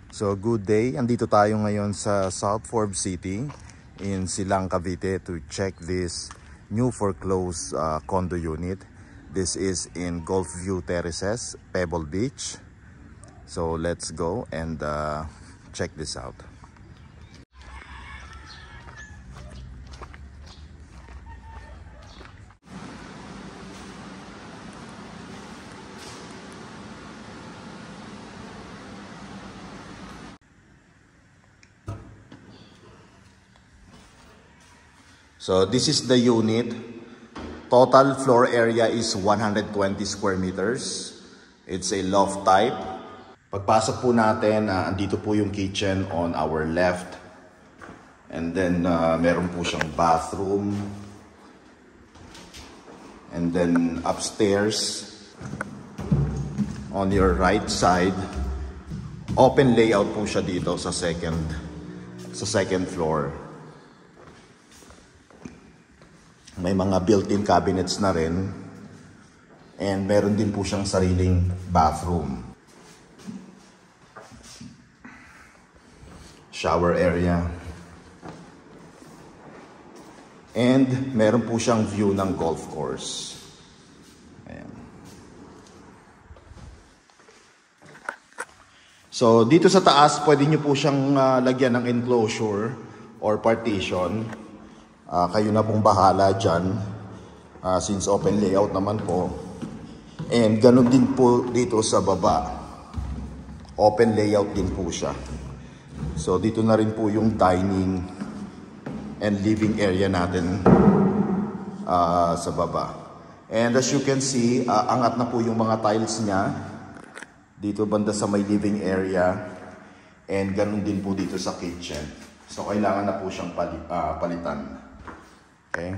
So good day, andito tayo ngayon sa South Forbes City in Silang, Cavite to check this new foreclosed condo unit. This is in Gulfview Terraces, Pebble Beach. So let's go and check this out. So this is the unit. Total floor area is 120 square meters. It's a loft type. Pagpasok po natin, andito po yung kitchen on our left. And then meron po siyang bathroom. And then upstairs, on your right side, open layout po siya dito sa second floor. May mga built-in cabinets na rin. And meron din po siyang sariling bathroom. Shower area. And meron po siyang view ng golf course. Ayan. So dito sa taas, pwede nyo po siyang lagyan ng enclosure or partition. Kayo na pong bahala dyan since open layout naman po. And ganun din po dito sa baba. Open layout din po siya. So dito na rin po yung dining and living area natin sa baba. And as you can see, angat na po yung mga tiles niya. Dito banda sa may living area. And ganun din po dito sa kitchen. So kailangan na po siyang palitan. Okay.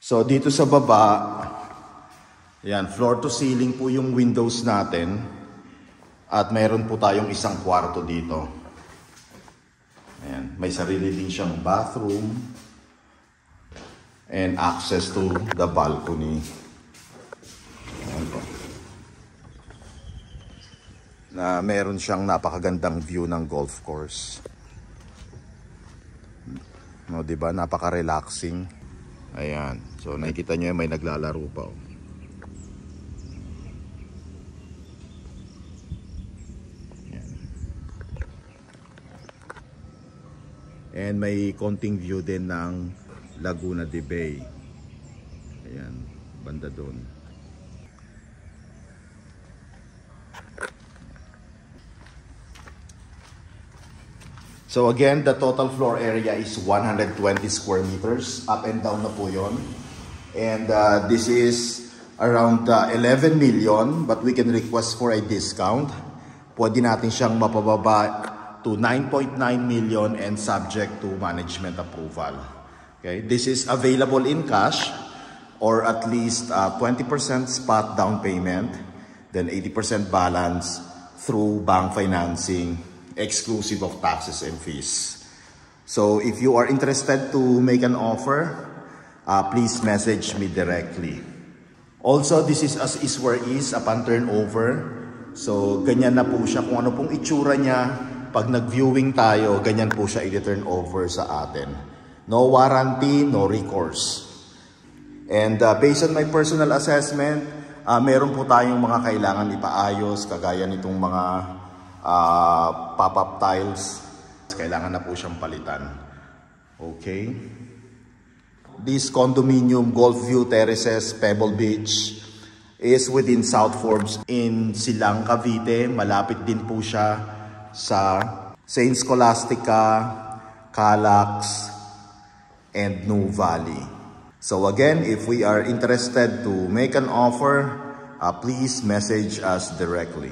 So dito sa baba, yan, floor to ceiling po yung windows natin. At mayroon po tayong isang kwarto dito. Ayan, may sarili din siyang bathroom and access to the balcony. Ayan po. Na meron siyang napakagandang view ng golf course. No, diba? Napaka-relaxing. Ayan. So, nakikita nyo may naglalaro pa. Oh. Ayan. And may konting view din ng Laguna de Bay. Ayan. Banda doon. So again, the total floor area is 120 square meters. Up and down na po yun. And this is around 11 million, but we can request for a discount. Pwede natin siyang mapababa to 9.9 million and subject to management approval. Okay, this is available in cash or at least 20% spot down payment, then 80% balance through bank financing, exclusive of taxes and fees. So if you are interested to make an offer, please message me directly. Also, this is as is where is upon turnover. So ganyan na po siya. Kung ano pong itsura niya, pag nag-viewing tayo, ganyan po siya i-turn over sa atin. No warranty, no recourse. And based on my personal assessment, meron po tayong mga kailangan ipaayos, kagaya nitong mga pop-up tiles. Kailangan na po siyang palitan. Okay. This condominium, Gulfview Terraces, Pebble Beach, is within South Forbes in Silang, Cavite. Malapit din po siya sa Saint Scholastica, Calax, and New Valley. So again, if we are interested to make an offer, please message us directly.